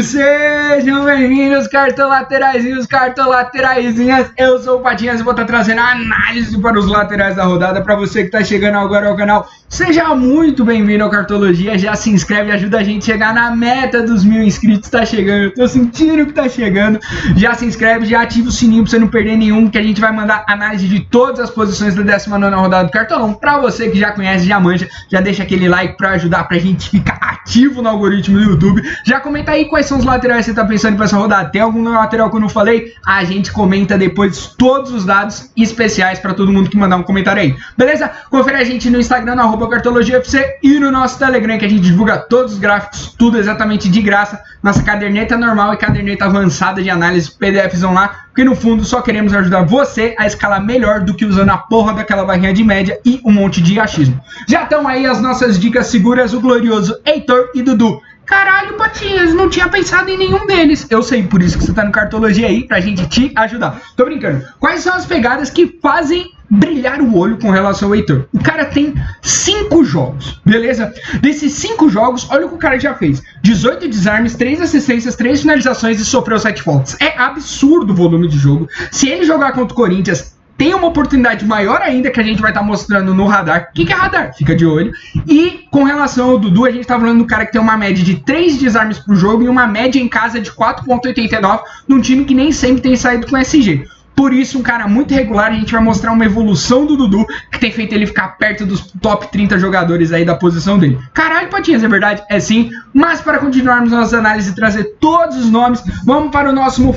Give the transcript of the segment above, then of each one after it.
Sejam bem-vindos, cartolateraizinhos, cartolateraizinhas. Eu sou o Patinhas e vou estar trazendo a análise para os laterais da rodada. Para você que está chegando agora ao canal, seja muito bem-vindo ao Cartologia. Já se inscreve e ajuda a gente a chegar na meta dos 1000 inscritos. Tá chegando, eu tô sentindo que tá chegando. Já se inscreve, já ativa o sininho para você não perder nenhum, que a gente vai mandar análise de todas as posições da 19ª rodada do Cartolão. Para você que já conhece, já manja, já deixa aquele like para ajudar pra gente ficar ativo no algoritmo do YouTube. Já comenta aí quais são os laterais que você tá pensando pra essa rodada. Tem algum lateral que eu não falei? A gente comenta depois todos os dados especiais pra todo mundo que mandar um comentário aí. Beleza? Confere a gente no Instagram, no @cartologiafc, e no nosso Telegram, que a gente divulga todos os gráficos, tudo exatamente de graça. Nossa caderneta normal e caderneta avançada de análise, PDFs vão lá, porque no fundo só queremos ajudar você a escalar melhor do que usando a porra daquela barrinha de média e um monte de achismo. Já estão aí as nossas dicas seguras, o glorioso Heitor e Dudu. Caralho, Patinhas, não tinha pensado em nenhum deles. Eu sei, por isso que você tá no Cartologia aí, pra gente te ajudar. Tô brincando. Quais são as pegadas que fazem brilhar o olho com relação ao Heitor? O cara tem 5 jogos, beleza? Desses 5 jogos, olha o que o cara já fez. 18 desarmes, 3 assistências, 3 finalizações e sofreu 7 faltas. É absurdo o volume de jogo. Se ele jogar contra o Corinthians, tem uma oportunidade maior ainda que a gente vai estar mostrando no radar. O que é radar? Fica de olho. E com relação ao Dudu, a gente tá falando do cara que tem uma média de 3 desarmes por jogo e uma média em casa de 4,89 num time que nem sempre tem saído com SG. Por isso, um cara muito regular. A gente vai mostrar uma evolução do Dudu que tem feito ele ficar perto dos top 30 jogadores aí da posição dele. Caralho, Patinhas, é verdade? É sim. Mas para continuarmos nossa análise e trazer todos os nomes, vamos para o nosso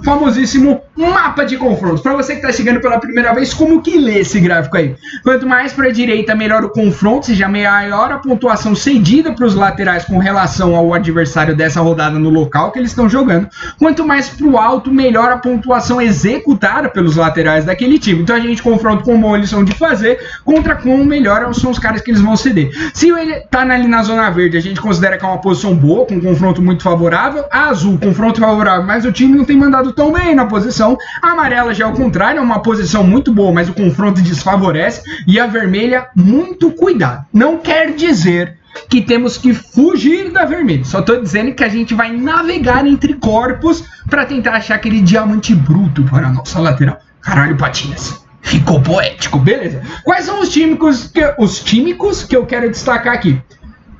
famosíssimo mapa de confrontos. Para você que está chegando pela primeira vez, como que lê esse gráfico aí? Quanto mais para a direita, melhor o confronto, seja maior a pontuação cedida para os laterais com relação ao adversário dessa rodada no local que eles estão jogando. Quanto mais para o alto, melhor a pontuação executada pelos laterais daquele time. Então a gente confronta como eles são de fazer contra como melhor são os caras que eles vão ceder. Se ele tá ali na zona verde, a gente considera que é uma posição boa, com um confronto muito favorável. A azul, confronto favorável, mas o time não tem mandado tão bem na posição. A amarela já é o contrário, é uma posição muito boa, mas o confronto desfavorece. E a vermelha, muito cuidado. Não quer dizer que temos que fugir da vermelha. Só tô dizendo que a gente vai navegar entre corpos para tentar achar aquele diamante bruto para a nossa lateral. Caralho, Patinhas, ficou poético, beleza? Quais são os tímicos que eu quero destacar aqui?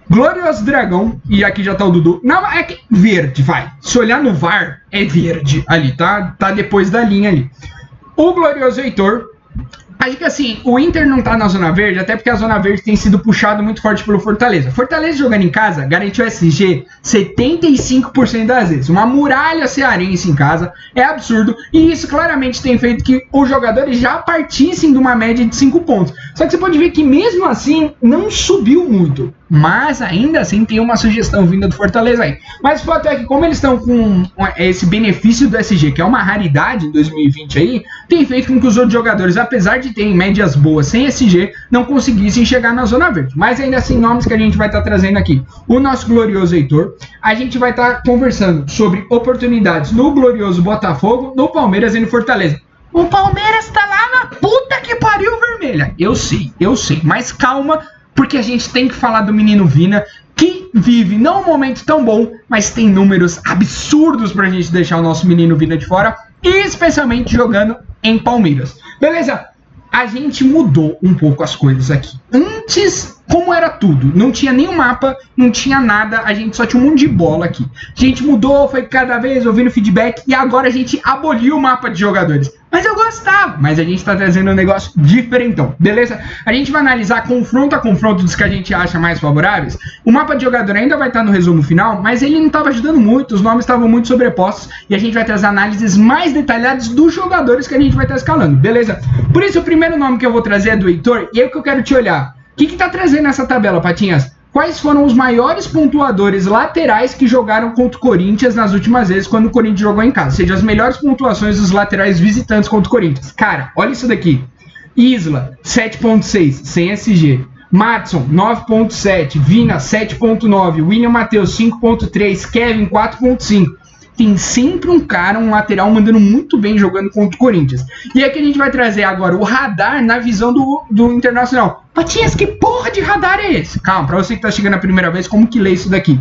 Glorioso Dragão, e aqui já tá o Dudu. Não, é que verde, vai. Se olhar no VAR, é verde ali, tá? Tá depois da linha ali. O glorioso Heitor. Acho que assim, o Inter não tá na Zona Verde, até porque a Zona Verde tem sido puxado muito forte pelo Fortaleza. Fortaleza jogando em casa, garantiu SG 75% das vezes. Uma muralha cearense em casa, é absurdo. E isso claramente tem feito que os jogadores já partissem de uma média de 5 pontos. Só que você pode ver que mesmo assim, não subiu muito. Mas ainda assim tem uma sugestão vinda do Fortaleza aí. Mas o fato é que como eles estão com esse benefício do SG, que é uma raridade em 2020 aí, tem feito com que os outros jogadores, apesar de terem médias boas sem SG, não conseguissem chegar na Zona Verde. Mas ainda assim, nomes que a gente vai estar trazendo aqui. O nosso glorioso Heitor. A gente vai estar conversando sobre oportunidades no glorioso Botafogo, no Palmeiras e no Fortaleza. O Palmeiras tá lá na puta que pariu vermelha. Eu sei. Mas calma, porque a gente tem que falar do menino Vina, que vive não um momento tão bom, mas tem números absurdos pra gente deixar o nosso menino Vina de fora, e especialmente jogando em Palmeiras. Beleza? A gente mudou um pouco as coisas aqui. Antes, como era tudo? Não tinha nenhum mapa, não tinha nada, a gente só tinha um monte de bola aqui. A gente mudou, foi cada vez ouvindo feedback, e agora a gente aboliu o mapa de jogadores. Mas eu gostava, mas a gente tá trazendo um negócio diferentão, beleza? A gente vai analisar confronto a confronto dos que a gente acha mais favoráveis. O mapa de jogador ainda vai estar no resumo final, mas ele não estava ajudando muito, os nomes estavam muito sobrepostos, e a gente vai trazer análises mais detalhadas dos jogadores que a gente vai estar escalando, beleza? Por isso o primeiro nome que eu vou trazer é do Heitor, e é o que eu quero te olhar. O que tá trazendo essa tabela, Patinhas? Quais foram os maiores pontuadores laterais que jogaram contra o Corinthians nas últimas vezes quando o Corinthians jogou em casa? Ou seja, as melhores pontuações dos laterais visitantes contra o Corinthians. Cara, olha isso daqui. Isla, 7.6, sem SG. Madison, 9.7. Vina, 7.9. William Matheus, 5.3. Kevin, 4.5. Tem sempre um cara, um lateral, mandando muito bem jogando contra o Corinthians. E aqui a gente vai trazer agora o radar na visão do Internacional. Patinhas, que porra de radar é esse? Calma, pra você que tá chegando a primeira vez, como que lê isso daqui?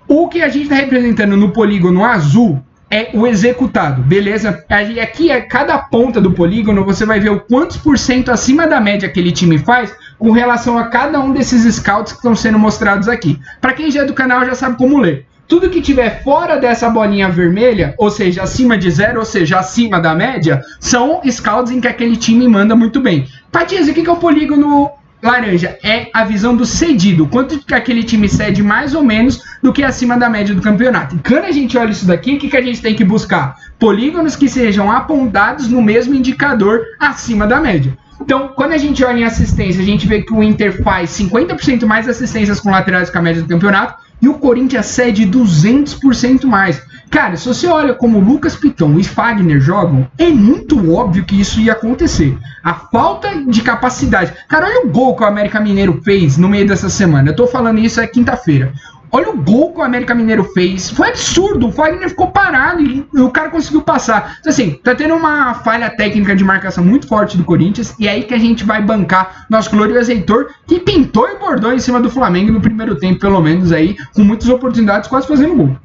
O O que a gente está representando no polígono azul é o executado, beleza? E aqui é cada ponta do polígono, você vai ver o quantos por cento acima da média aquele time faz com relação a cada um desses scouts que estão sendo mostrados aqui. Para quem já é do canal já sabe como ler. Tudo que tiver fora dessa bolinha vermelha, ou seja, acima de 0, ou seja, acima da média, são scouts em que aquele time manda muito bem. Patinhas, o que é o polígono laranja? É a visão do cedido, quanto que aquele time cede mais ou menos do que acima da média do campeonato. E quando a gente olha isso daqui, o que a gente tem que buscar? Polígonos que sejam apontados no mesmo indicador acima da média. Então, quando a gente olha em assistência, a gente vê que o Inter faz 50% mais assistências com laterais que a média do campeonato e o Corinthians cede 200% mais. Cara, se você olha como Lucas Piton e Fagner jogam, é muito óbvio que isso ia acontecer. A falta de capacidade. Cara, olha o gol que o América Mineiro fez no meio dessa semana. Eu tô falando isso é quinta-feira. Olha o gol que o América Mineiro fez. Foi absurdo. O Fagner ficou parado e o cara conseguiu passar. Então, assim, tá tendo uma falha técnica de marcação muito forte do Corinthians. E é aí que a gente vai bancar nosso glorioso Heitor, que pintou e bordou em cima do Flamengo no primeiro tempo, pelo menos aí, com muitas oportunidades, quase fazendo gol.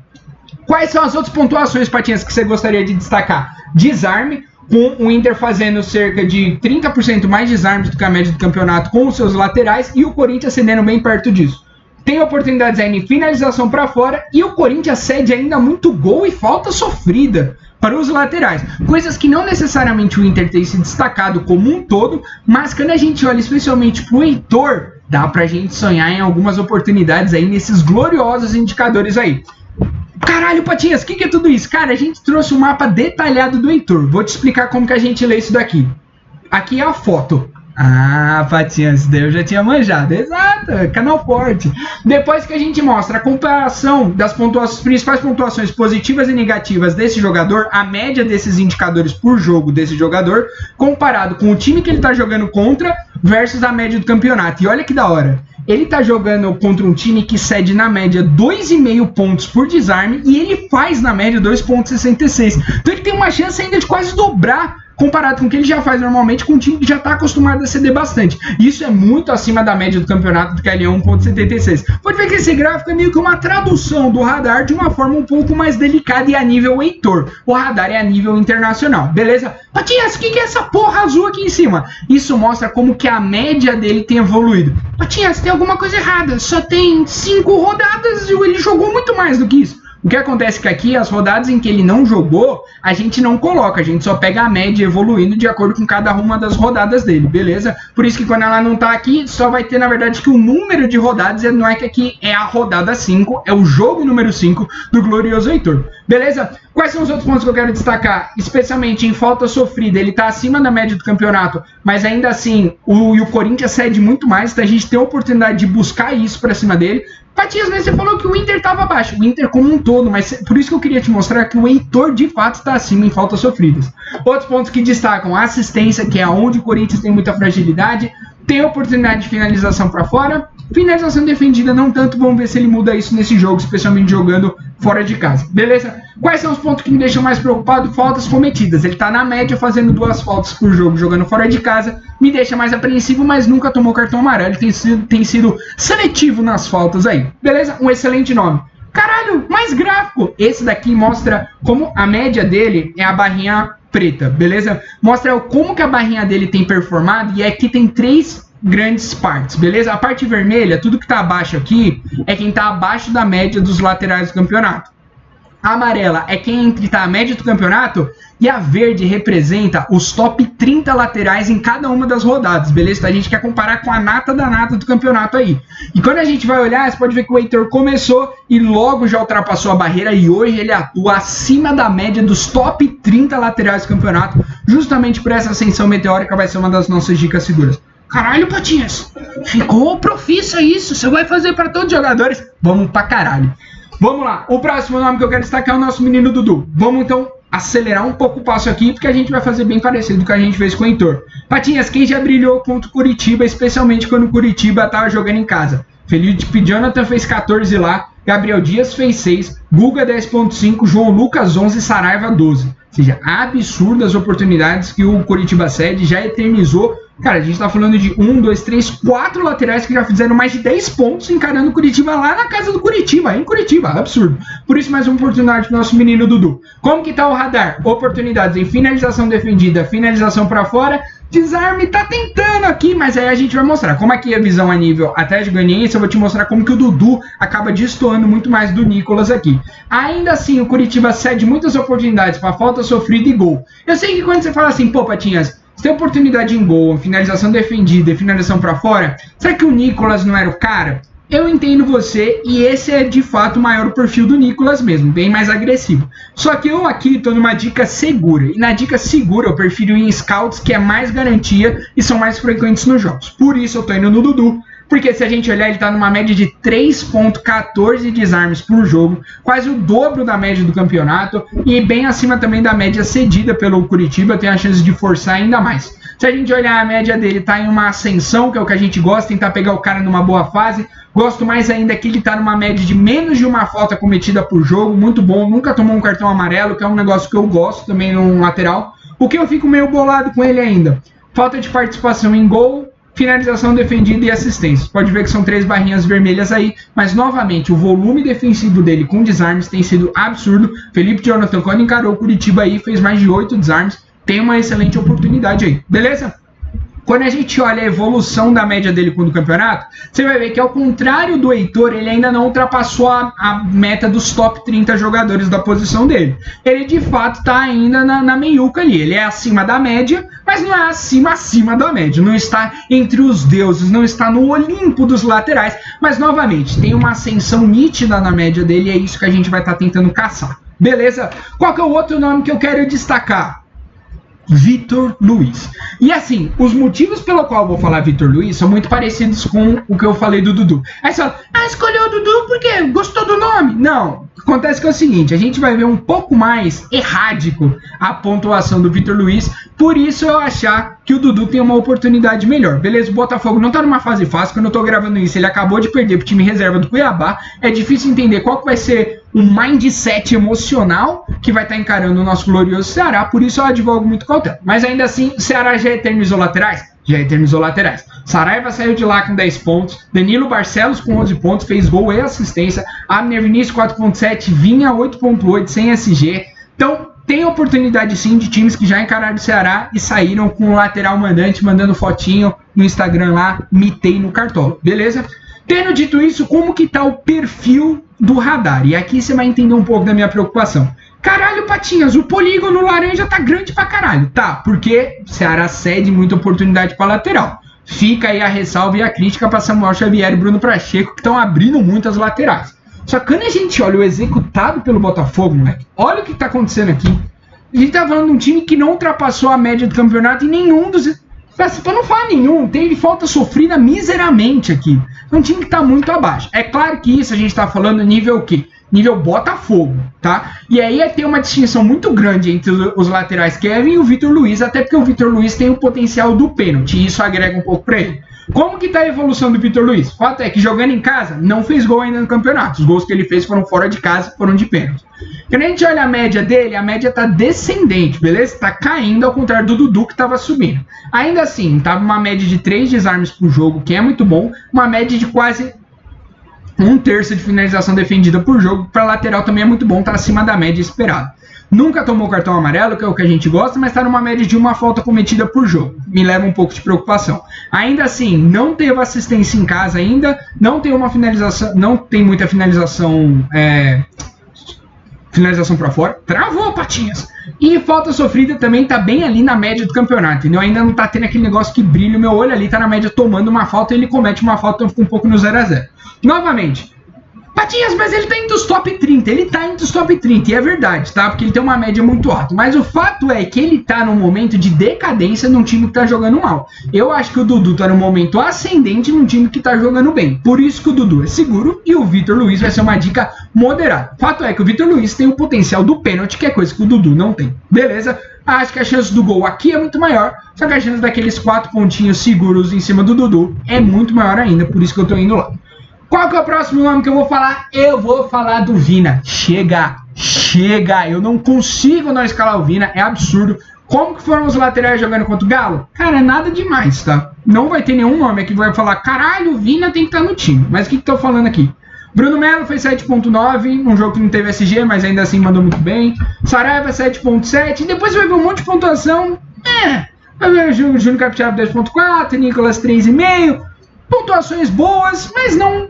Quais são as outras pontuações, Patinhas, que você gostaria de destacar? Desarme, com o Inter fazendo cerca de 30% mais desarmes do que a média do campeonato com os seus laterais e o Corinthians cedendo bem perto disso. Tem oportunidades aí em finalização para fora e o Corinthians cede ainda muito gol e falta sofrida para os laterais. Coisas que não necessariamente o Inter tem se destacado como um todo, mas quando a gente olha especialmente para o Heitor, dá para a gente sonhar em algumas oportunidades aí nesses gloriosos indicadores aí. Caralho, Patinhas, o que é tudo isso? Cara, a gente trouxe um mapa detalhado do Heitor. Vou te explicar como que a gente lê isso daqui. Aqui é a foto. Ah, Patinhas, daí eu já tinha manjado. Exato, canal forte. Depois que a gente mostra a comparação das principais pontuações positivas e negativas desse jogador, a média desses indicadores por jogo desse jogador, comparado com o time que ele tá jogando contra versus a média do campeonato. E olha que da hora. Ele tá jogando contra um time que cede na média 2,5 pontos por desarme e ele faz na média 2,66. Então ele tem uma chance ainda de quase dobrar comparado com o que ele já faz normalmente com um time que já está acostumado a ceder bastante. Isso é muito acima da média do campeonato, do que ali é 1,76. Pode ver que esse gráfico é meio que uma tradução do radar de uma forma um pouco mais delicada e a nível Heitor. O radar é a nível internacional, beleza? Patinhas, o que é essa porra azul aqui em cima? Isso mostra como que a média dele tem evoluído. Patinhas, tem alguma coisa errada. Só tem 5 rodadas e ele jogou muito mais do que isso. O que acontece é que aqui, as rodadas em que ele não jogou, a gente não coloca, a gente só pega a média evoluindo de acordo com cada uma das rodadas dele, beleza? Por isso que quando ela não tá aqui, só vai ter, na verdade, que o número de rodadas, não é que aqui é a rodada 5, é o jogo número 5 do glorioso Heitor, beleza? Quais são os outros pontos que eu quero destacar? Especialmente em falta sofrida, ele tá acima da média do campeonato, mas ainda assim, o Corinthians cede muito mais, então a gente tem a oportunidade de buscar isso pra cima dele. Patinhas, mas você falou que o Inter estava abaixo, o Inter como um todo, mas por isso que eu queria te mostrar que o Heitor de fato está acima em faltas sofridas. Outros pontos que destacam a assistência, que é onde o Corinthians tem muita fragilidade, tem oportunidade de finalização para fora, finalização defendida não tanto, vamos ver se ele muda isso nesse jogo, especialmente jogando fora de casa, beleza? Quais são os pontos que me deixam mais preocupado? Faltas cometidas, ele tá na média fazendo 2 faltas por jogo, jogando fora de casa, me deixa mais apreensivo, mas nunca tomou cartão amarelo, tem sido seletivo nas faltas aí, beleza? Um excelente nome. Caralho, mais gráfico! Esse daqui mostra como a média dele é a barrinha preta, beleza? Mostra como que a barrinha dele tem performado e aqui tem 3 grandes partes, beleza? A parte vermelha, tudo que tá abaixo aqui, é quem tá abaixo da média dos laterais do campeonato. A amarela é quem tá a média do campeonato e a verde representa os top 30 laterais em cada uma das rodadas, beleza? Então a gente quer comparar com a nata da nata do campeonato aí. E quando a gente vai olhar, você pode ver que o Heitor começou e logo já ultrapassou a barreira e hoje ele atua acima da média dos top 30 laterais do campeonato, justamente por essa ascensão meteórica, vai ser uma das nossas dicas seguras. Caralho, Patinhas, ficou profissa isso, você vai fazer para todos os jogadores? Vamos pra caralho. Vamos lá, o próximo nome que eu quero destacar é o nosso menino Dudu. Vamos então acelerar um pouco o passo aqui, porque a gente vai fazer bem parecido com o que a gente fez com o Heitor. Patinhas, quem já brilhou contra o Curitiba, especialmente quando o Curitiba estava jogando em casa? Felipe Jonathan fez 14 lá, Gabriel Dias fez 6, Guga 10.5, João Lucas 11, Saraiva 12. Ou seja, absurdas oportunidades que o Curitiba cede, já eternizou Cara, a gente tá falando de 1, 2, 3, 4 laterais que já fizeram mais de 10 pontos encarando o Curitiba lá na casa do Curitiba, em Curitiba, absurdo. Por isso, mais uma oportunidade pro nosso menino Dudu. Como que tá o radar? Oportunidades em finalização defendida, finalização pra fora, desarme tá tentando aqui, mas aí a gente vai mostrar. Como aqui é a visão a nível Atlético Goianiense, eu vou te mostrar como que o Dudu acaba destoando muito mais do Nicolas aqui. Ainda assim, o Curitiba cede muitas oportunidades para falta sofrida e gol. Eu sei que quando você fala assim, pô, Patinhas, você tem oportunidade em gol, finalização defendida e finalização para fora, será que o Nicolas não era o cara? Eu entendo você e esse é de fato o maior perfil do Nicolas mesmo, bem mais agressivo. Só que eu aqui tô numa dica segura, e na dica segura eu prefiro ir em scouts que é mais garantia e são mais frequentes nos jogos. Por isso eu tô indo no Dudu, porque se a gente olhar ele tá numa média de 3.14 desarmes por jogo, quase o dobro da média do campeonato e bem acima também da média cedida pelo Curitiba, tem a chance de forçar ainda mais. Se a gente olhar a média dele, tá em uma ascensão, que é o que a gente gosta, tentar pegar o cara numa boa fase. Gosto mais ainda que ele tá numa média de menos de uma falta cometida por jogo, muito bom, nunca tomou um cartão amarelo, que é um negócio que eu gosto também no lateral. O que eu fico meio bolado com ele ainda? Falta de participação em gol, finalização defendida e assistência. Pode ver que são 3 barrinhas vermelhas aí, mas novamente o volume defensivo dele com desarmes tem sido absurdo. Felipe Jonathan, quando encarou o Curitiba aí, fez mais de 8 desarmes. Tem uma excelente oportunidade aí, beleza? Quando a gente olha a evolução da média dele com o campeonato, você vai ver que ao contrário do Heitor, ele ainda não ultrapassou a meta dos top 30 jogadores da posição dele. Ele de fato está ainda na meiuca ali, ele é acima da média, mas não é acima da média, não está entre os deuses, não está no Olimpo dos laterais, mas novamente, tem uma ascensão nítida na média dele e é isso que a gente vai estar tentando caçar. Beleza? Qual que é o outro nome que eu quero destacar? Vitor Luiz. E assim, os motivos pelo qual eu vou falar Vitor Luiz são muito parecidos com o que eu falei do Dudu. Aí você fala, escolheu o Dudu porque gostou do nome? Não. Acontece que é o seguinte, a gente vai ver um pouco mais errático a pontuação do Vitor Luiz, por isso eu achar que o Dudu tem uma oportunidade melhor. Beleza, o Botafogo não tá numa fase fácil, quando eu tô gravando isso, ele acabou de perder pro time reserva do Cuiabá, é difícil entender qual que vai ser o mindset emocional que vai estar encarando o nosso glorioso Ceará, por isso eu advogo muito cautela. Mas ainda assim, o Ceará já eternizou laterais? Já eternizou laterais. Saraiva saiu de lá com 10 pontos, Danilo Barcelos com 11 pontos, fez gol e assistência, Abner Vinícius 4.7, Vinha 8.8 sem SG. Então tem oportunidade sim de times que já encararam o Ceará e saíram com o lateral mandante, mandando fotinho no Instagram lá, mitei no cartola, beleza? Tendo dito isso, como que tá o perfil do radar? E aqui você vai entender um pouco da minha preocupação. Caralho, Patinhas, o polígono laranja tá grande pra caralho. Tá, porque o Ceará cede muita oportunidade pra lateral. Fica aí a ressalva e a crítica pra Samuel Xavier e Bruno Pacheco, que estão abrindo muitas laterais. Só que quando a gente olha o executado pelo Botafogo, moleque, olha o que tá acontecendo aqui. A gente tá falando de um time que não ultrapassou a média do campeonato em nenhum dos... Pra não falar nenhum, teve falta sofrida miseramente aqui. É um time que tá muito abaixo. É claro que isso a gente tá falando nível o quê? Nível Botafogo, tá? E aí tem uma distinção muito grande entre os laterais Kevin e o Vitor Luiz, até porque o Vitor Luiz tem o potencial do pênalti, e isso agrega um pouco pra ele. Como que tá a evolução do Vitor Luiz? O fato é que jogando em casa, não fez gol ainda no campeonato. Os gols que ele fez foram fora de casa, foram de pênalti. Quando a gente olha a média dele, a média tá descendente, beleza? Tá caindo, ao contrário do Dudu que tava subindo. Ainda assim, tava uma média de 3 desarmes por jogo, que é muito bom, uma média de quase 1/3 de finalização defendida por jogo, para lateral também é muito bom, tá acima da média esperada. Nunca tomou cartão amarelo, que é o que a gente gosta, mas está numa média de uma falta cometida por jogo. Me leva um pouco de preocupação. Ainda assim, não teve assistência em casa ainda, não tem uma finalização, não tem muita finalização para fora. Travou, Patinhas! E falta sofrida também tá bem ali na média do campeonato, entendeu? Ainda não tá tendo aquele negócio que brilha o meu olho ali, tá na média tomando uma falta e ele comete uma falta, então fica um pouco no 0-0. Novamente, Patinhas, mas ele tá entre os top 30, ele tá entre os top 30, e é verdade, tá? Porque ele tem uma média muito alta, mas o fato é que ele tá num momento de decadência num time que tá jogando mal. Eu acho que o Dudu tá num momento ascendente num time que tá jogando bem, por isso que o Dudu é seguro e o Vitor Luiz vai ser uma dica moderada. O fato é que o Vitor Luiz tem o potencial do pênalti, que é coisa que o Dudu não tem, beleza? Acho que a chance do gol aqui é muito maior, só que a chance daqueles 4 pontinhos seguros em cima do Dudu é muito maior ainda, por isso que eu tô indo lá. Qual que é o próximo nome que eu vou falar? Eu vou falar do Vina. Chega! Eu não consigo não escalar o Vina, é absurdo. Como que foram os laterais jogando contra o Galo? Cara, é nada demais, tá? Não vai ter nenhum nome aqui que vai falar, caralho, o Vina tem que estar no time. Mas o que tô falando aqui? Bruno Melo fez 7.9, num jogo que não teve SG, mas ainda assim mandou muito bem. Saraiva 7.7, e depois vai ver um monte de pontuação. Vai ver o Júnior Capixaba 2.4, Nicolas 3,5. Pontuações boas, mas não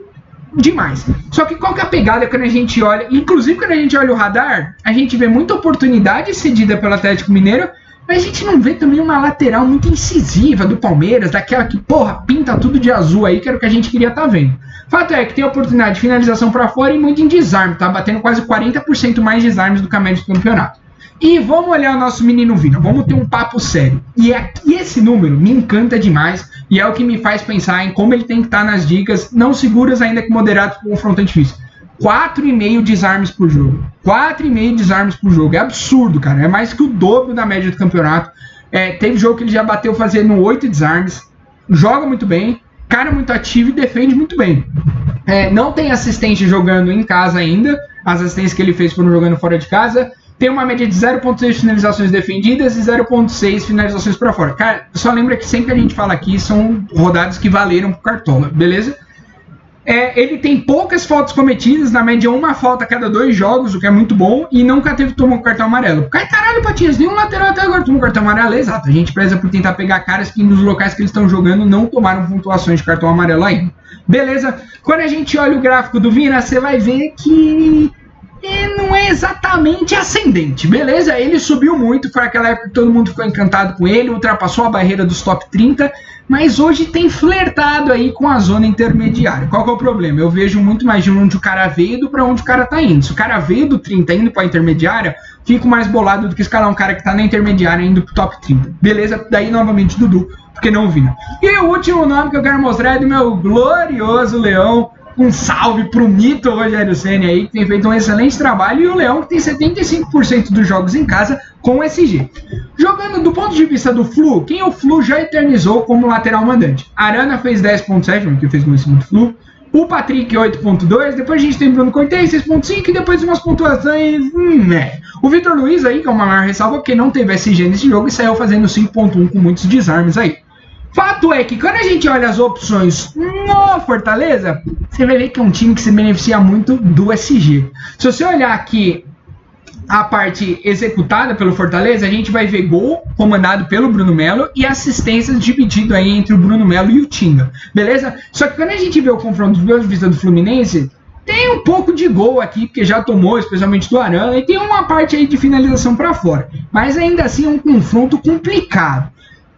demais. Só que qual que é a pegada quando a gente olha, inclusive quando a gente olha o radar, a gente vê muita oportunidade cedida pelo Atlético Mineiro, mas a gente não vê também uma lateral muito incisiva do Palmeiras, daquela que, porra, pinta tudo de azul aí, que era o que a gente queria estar vendo. Fato é que tem oportunidade de finalização para fora e muito em desarme, tá batendo quase 40% mais desarmes do que a média do campeonato. E vamos olhar o nosso menino Vina, vamos ter um papo sério. E esse número me encanta demais e é o que me faz pensar em como ele tem que estar nas dicas, não seguras ainda que moderadas para o confronto difícil. 4,5 desarmes por jogo. 4,5 desarmes por jogo. É absurdo, cara. É mais que o dobro da média do campeonato. Teve jogo que ele já bateu fazendo 8 desarmes. Joga muito bem. Cara muito ativo e defende muito bem. Não tem assistente jogando em casa ainda. As assistências que ele fez foram jogando fora de casa. Tem uma média de 0,6 finalizações defendidas e 0,6 finalizações para fora. Cara, só lembra que sempre que a gente fala aqui são rodadas que valeram pro Cartola, beleza? Ele tem poucas faltas cometidas, na média uma falta a cada 2 jogos, o que é muito bom, e nunca teve que tomar um cartão amarelo. Caralho, Patinhas, nenhum lateral até agora tomou um cartão amarelo, exato. A gente preza por tentar pegar caras que nos locais que eles estão jogando não tomaram pontuações de cartão amarelo ainda. Beleza? Quando a gente olha o gráfico do Vina, você vai ver que não é exatamente ascendente, beleza? Ele subiu muito, foi aquela época que todo mundo ficou encantado com ele, ultrapassou a barreira dos top 30, mas hoje tem flertado aí com a zona intermediária. Qual que é o problema? Eu vejo muito mais de onde o cara veio do para onde o cara tá indo. Se o cara veio do 30 indo para a intermediária, fico mais bolado do que escalar um cara que tá na intermediária indo pro top 30. Beleza? Daí novamente Dudu, porque não Vina. E o último nome que eu quero mostrar é do meu glorioso Leão. Um salve pro mito Rogério Ceni aí, que tem feito um excelente trabalho, e o Leão que tem 75% dos jogos em casa com SG. Jogando do ponto de vista do Flu, quem o Flu já eternizou como lateral mandante? Arana fez 10.7, que fez muito em cima do Flu. O Patrick 8.2, depois a gente tem Bruno Cortez 6.5 e depois umas pontuações. O Vitor Luiz aí, que é uma maior ressalva, porque não teve SG nesse jogo e saiu fazendo 5.1 com muitos desarmes aí. Fato é que quando a gente olha as opções no Fortaleza, você vai ver que é um time que se beneficia muito do SG. Se você olhar aqui a parte executada pelo Fortaleza, a gente vai ver gol comandado pelo Bruno Melo e assistências dividido aí entre o Bruno Melo e o Tinga, beleza? Só que quando a gente vê o confronto do ponto de vista do Fluminense, tem um pouco de gol aqui, porque já tomou, especialmente do Arana, e tem uma parte aí de finalização para fora. Mas ainda assim é um confronto complicado.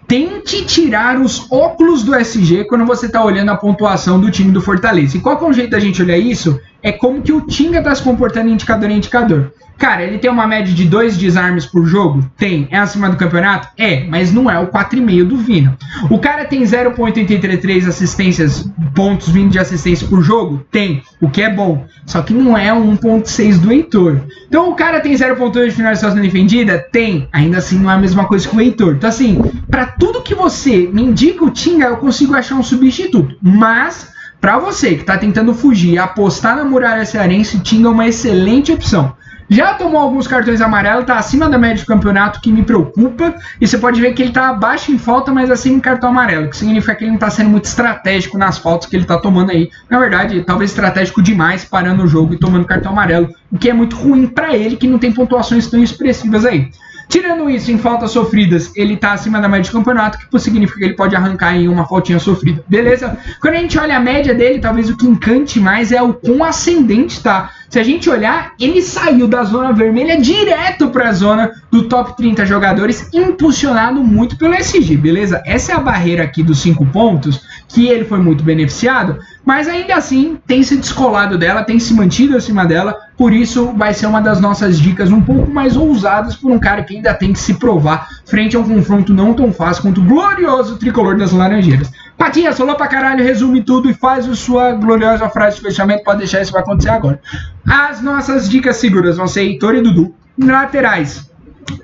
Tente tirar os óculos do SG quando você está olhando a pontuação do time do Fortaleza. E qual que é o jeito da gente olhar isso? É como que o Tinga está se comportando indicador em indicador. Cara, ele tem uma média de 2 desarmes por jogo? Tem. É acima do campeonato? É, mas não é o 4,5 do Vina. O cara tem 0,83 assistências, pontos vindo de assistência por jogo? Tem, o que é bom. Só que não é o 1,6 do Heitor. então o cara tem 0,8 de finalização defendida? Tem. Ainda assim não é a mesma coisa que o Heitor. Então assim, para tudo que você me indica o Tinga, eu consigo achar um substituto. Mas, para você que está tentando fugir e apostar na muralha cearense, o Tinga é uma excelente opção. Já tomou alguns cartões amarelos, está acima da média do campeonato, que me preocupa. E você pode ver que ele está abaixo em falta, mas acima em cartão amarelo, que significa que ele não está sendo muito estratégico nas faltas que ele está tomando aí. Na verdade, talvez estratégico demais, parando o jogo e tomando cartão amarelo, o que é muito ruim para ele, que não tem pontuações tão expressivas aí. Tirando isso, em faltas sofridas, ele está acima da média do campeonato, que significa que ele pode arrancar em uma faltinha sofrida, beleza? Quando a gente olha a média dele, talvez o que encante mais é o quão ascendente tá. Se a gente olhar, ele saiu da zona vermelha direto para a zona do top 30 jogadores, impulsionado muito pelo SG, beleza? Essa é a barreira aqui dos 5 pontos, que ele foi muito beneficiado, mas ainda assim tem se descolado dela, tem se mantido acima dela, por isso vai ser uma das nossas dicas um pouco mais ousadas por um cara que ainda tem que se provar frente a um confronto não tão fácil quanto o glorioso tricolor das Laranjeiras. Patinha, falou pra caralho, resume tudo e faz a sua gloriosa frase de fechamento, pode deixar, isso vai acontecer agora. As nossas dicas seguras vão ser Heitor e Dudu. Laterais,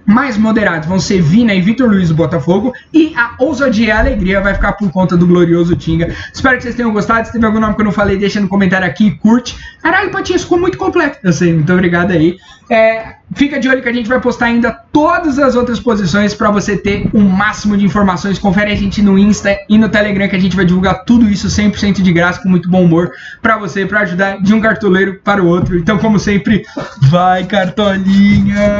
mais moderados vão ser Vina e Vitor Luiz do Botafogo. E a ousadia e a alegria vai ficar por conta do glorioso Tinga. Espero que vocês tenham gostado. Se teve algum nome que eu não falei, deixa no comentário aqui e curte. Caralho, Patinhas, ficou muito completo. Eu sei, muito obrigado aí. Fica de olho que a gente vai postar ainda todas as outras posições para você ter o máximo de informações. Confere a gente no Insta e no Telegram que a gente vai divulgar tudo isso 100% de graça, com muito bom humor para você, para ajudar de um cartoleiro para o outro. Então, como sempre, vai Cartolinha!